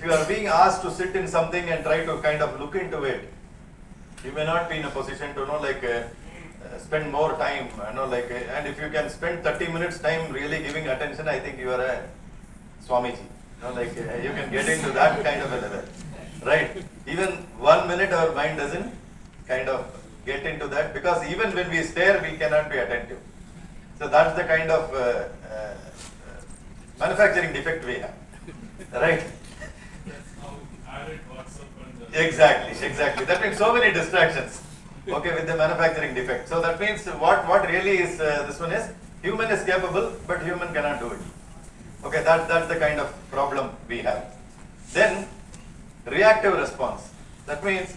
you are being asked to sit in something and try to kind of look into it, you may not be in a position to spend more time, and if you can spend 30 minutes time really giving attention, I think you are a Swamiji. You can get into that kind of a level, right? Even 1 minute our mind doesn't kind of get into that, because even when we stare, we cannot be attentive. So that's the kind of manufacturing defect we have, right? Exactly. That means so many distractions, okay, with the manufacturing defect. So that means what really is this one is, human is capable, but human cannot do it. Okay, that's the kind of problem we have. Then reactive response. That means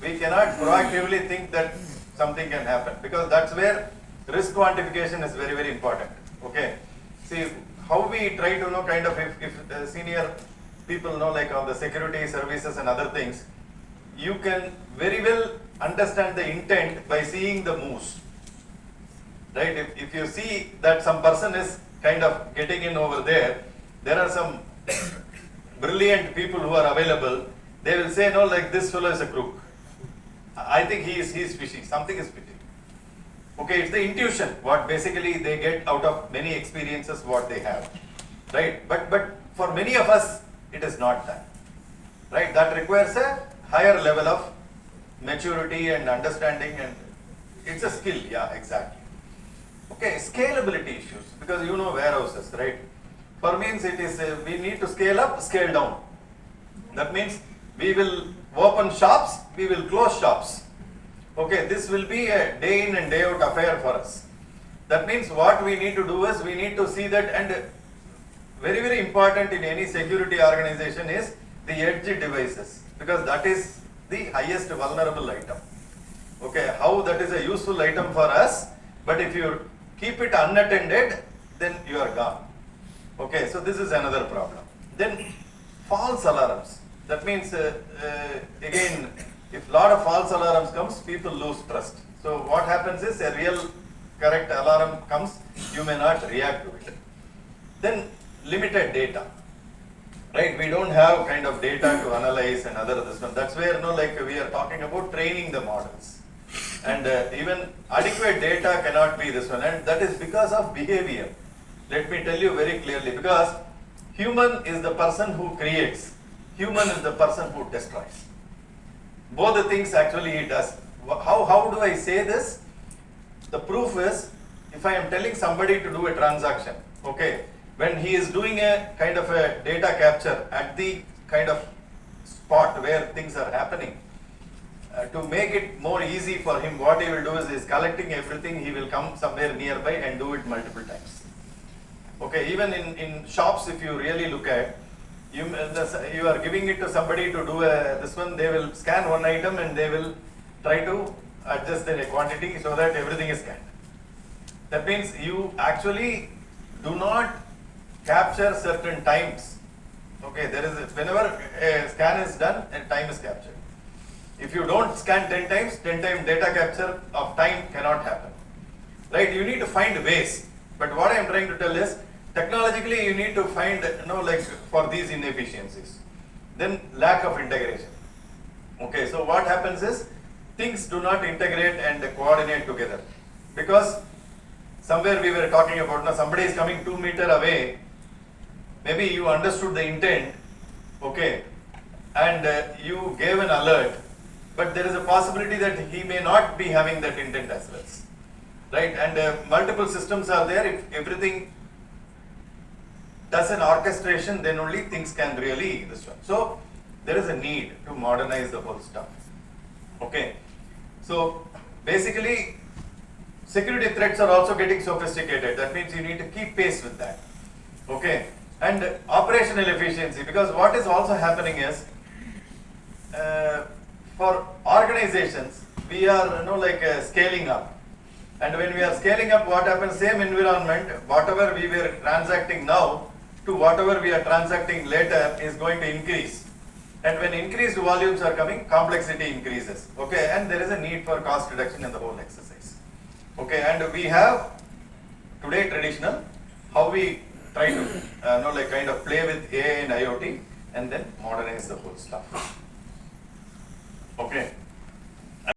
we cannot proactively think that something can happen, because that's where risk quantification is very, very important. Okay, see how we try to know kind of if senior people know, like on the security services and other things, you can very well understand the intent by seeing the moves, right? If you see that some person is kind of getting in over there, there are some brilliant people who are available, they will say, no, like this fellow is a crook. I think he is fishy, something is fishy. Okay, it's the intuition, what basically they get out of many experiences what they have, right? But for many of us, it is not that, right? That requires a higher level of maturity and understanding, and it's a skill, yeah, exactly. Okay, scalability issues, because you know warehouses, right? For means it is, we need to scale up, scale down. That means we will open shops, we will close shops. Okay, this will be a day in and day out affair for us. That means what we need to do is, we need to see that, and very, very important in any security organization is the edge devices, because that is the highest vulnerable item. Okay, how that is a useful item for us, but if you keep it unattended, then you are gone. Okay, so this is another problem. Then false alarms. That means again, if lot of false alarms comes, people lose trust. So what happens is, a real correct alarm comes, you may not react to it. Then limited data, right? We don't have kind of data to analyze and other this one. That's where we are talking about training the models, and even adequate data cannot be this one, and that is because of behavior. Let me tell you very clearly, because human is the person who creates, human is the person who destroys. Both the things actually he does. How do I say this? The proof is, if I am telling somebody to do a transaction, okay, when he is doing a kind of a data capture at the kind of spot where things are happening, to make it more easy for him, what he will do is collecting everything, he will come somewhere nearby and do it multiple times. Okay, even in shops, if you really look at, you are giving it to somebody to do this one, they will scan one item and they will try to adjust the quantity so that everything is scanned. That means you actually do not capture certain times. Okay, there is whenever a scan is done, a time is captured. If you don't scan 10 times, 10 time data capture of time cannot happen. Right? You need to find ways. But what I am trying to tell is, technologically you need to find, for these inefficiencies. Then lack of integration. Okay, so what happens is, things do not integrate and coordinate together. Because somewhere we were talking about, now somebody is coming 2 meters away, maybe you understood the intent, okay, and you gave an alert, but there is a possibility that he may not be having that intent as well. Right? And multiple systems are there. If everything does an orchestration, then only things can really this one. So there is a need to modernize the whole stuff. Okay. So basically, security threats are also getting sophisticated. That means you need to keep pace with that. Okay. And operational efficiency, because what is also happening is, for organizations, we are scaling up. And when we are scaling up, what happens, same environment, whatever we were transacting now to whatever we are transacting later is going to increase. And when increased volumes are coming, complexity increases. Okay, and there is a need for cost reduction in the whole exercise. Okay, and we have today traditional, how we try to kind of play with AI and IoT. and then modernize the whole stuff. Okay.